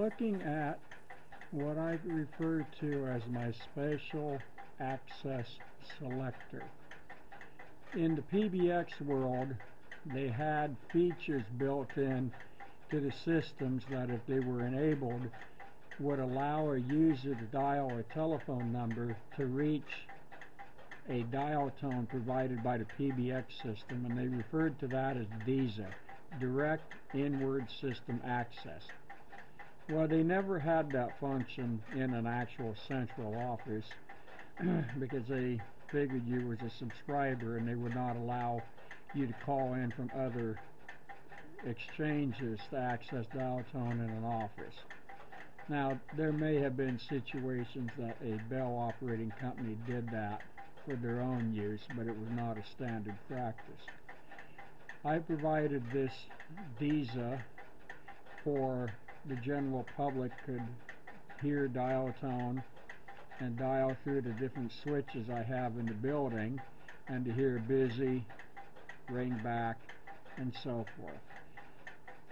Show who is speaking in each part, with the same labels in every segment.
Speaker 1: looking at what I refer to as my special access selector. In the PBX world, they had features built in to the systems that, if they were enabled, would allow a user to dial a telephone number to reach a dial tone provided by the PBX system, and they referred to that as DISA, Direct Inward System Access. Well, they never had that function in an actual central office because they figured you was a subscriber and they would not allow you to call in from other exchanges to access dial tone in an office. Now, there may have been situations that a Bell operating company did that for their own use, but it was not a standard practice. I provided this DISA for the general public could hear dial tone and dial through the different switches I have in the building, and to hear busy, ring back, and so forth.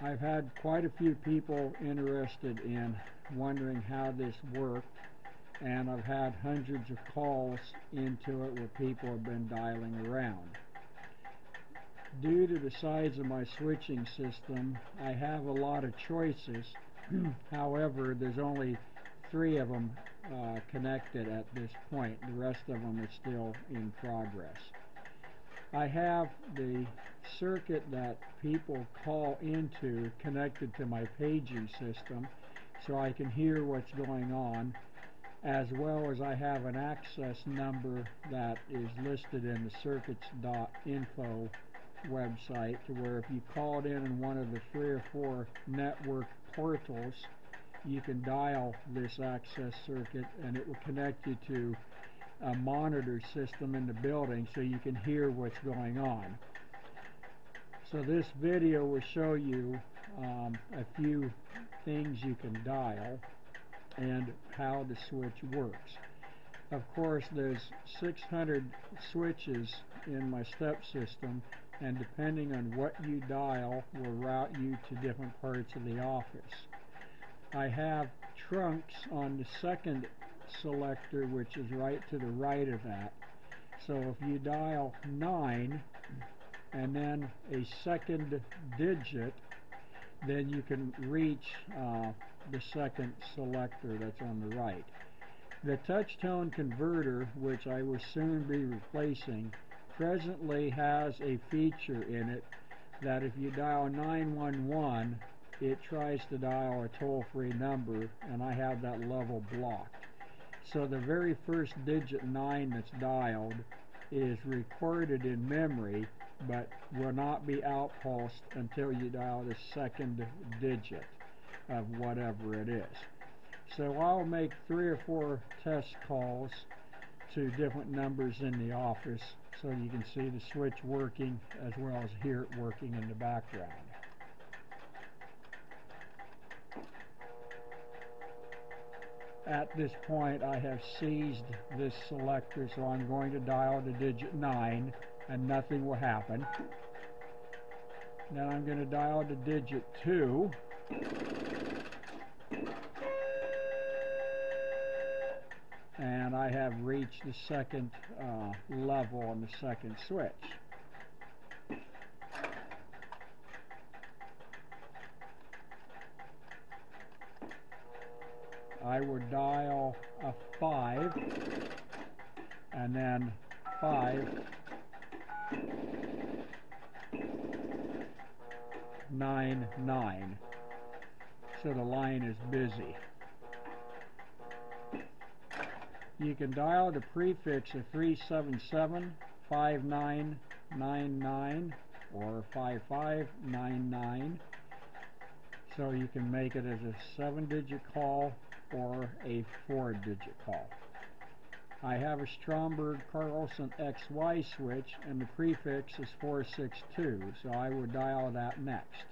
Speaker 1: I've had quite a few people interested in wondering how this worked, and I've had hundreds of calls into it where people have been dialing around. Due to the size of my switching system, I have a lot of choices. However, there's only 3 of them connected at this point. The rest of them are still in progress. I have the circuit that people call into connected to my paging system so I can hear what's going on, as well as I have an access number that is listed in the circuits.info website, to where if you called in one of the 3 or 4 network portals, you can dial this access circuit and it will connect you to a monitor system in the building so you can hear what's going on. So this video will show you a few things you can dial and how the switch works. Of course, there's 600 switches in my step system, and depending on what you dial will route you to different parts of the office. I have trunks on the second selector, which is right to the right of that. So if you dial 9 and then a second digit, then you can reach the second selector that's on the right. The touch tone converter, which I will soon be replacing, presently has a feature in it that if you dial 911, it tries to dial a toll-free number, and I have that level blocked. So the very first digit 9 that's dialed is recorded in memory, but will not be outpulsed until you dial the second digit of whatever it is. So I'll make 3 or 4 test calls to different numbers in the office so you can see the switch working as well as hear it working in the background. At this point, I have seized this selector, so I'm going to dial the digit 9 and nothing will happen. Then I'm going to dial the digit 2. And I have reached the second level on the second switch. I would dial a 5 and then 5 9 9. So the line is busy. You can dial the prefix of 377 5999 or 5599. So you can make it as a 7-digit call or a 4-digit call. I have a Stromberg Carlson XY switch, and the prefix is 462, so I would dial that next.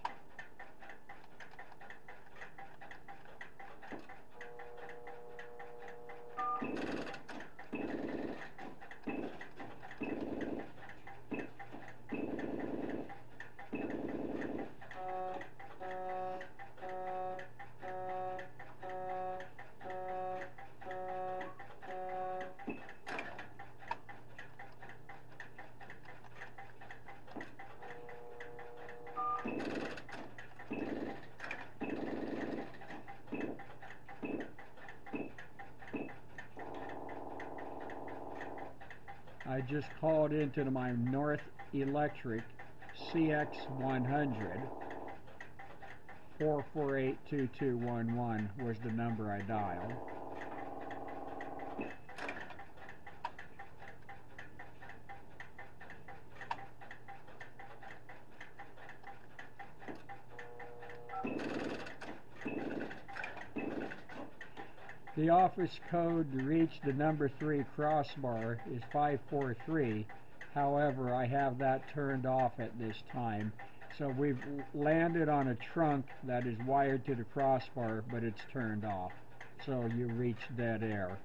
Speaker 1: just called into my North Electric CX100. 448-2211 was the number I dialed. The office code to reach the number 3 crossbar is 543. However, I have that turned off at this time. So we've landed on a trunk that is wired to the crossbar, but it's turned off. So you reach dead air.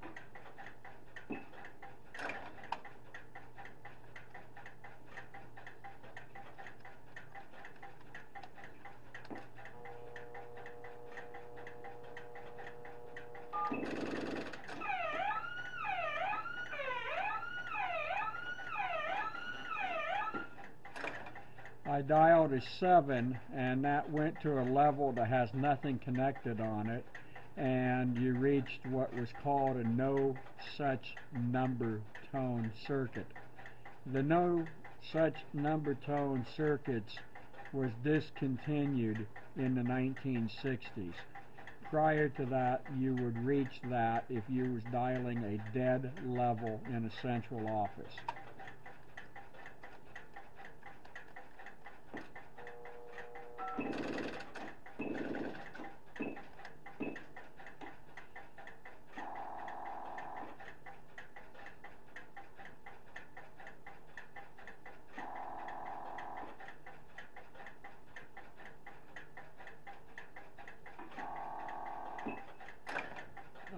Speaker 1: I dialed a 7, and that went to a level that has nothing connected on it, and you reached what was called a no such number tone circuit. The no such number tone circuits was discontinued in the 1960s. Prior to that, you would reach that if you was dialing a dead level in a central office.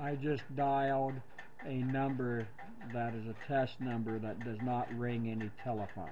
Speaker 1: I just dialed a number that is a test number that does not ring any telephones.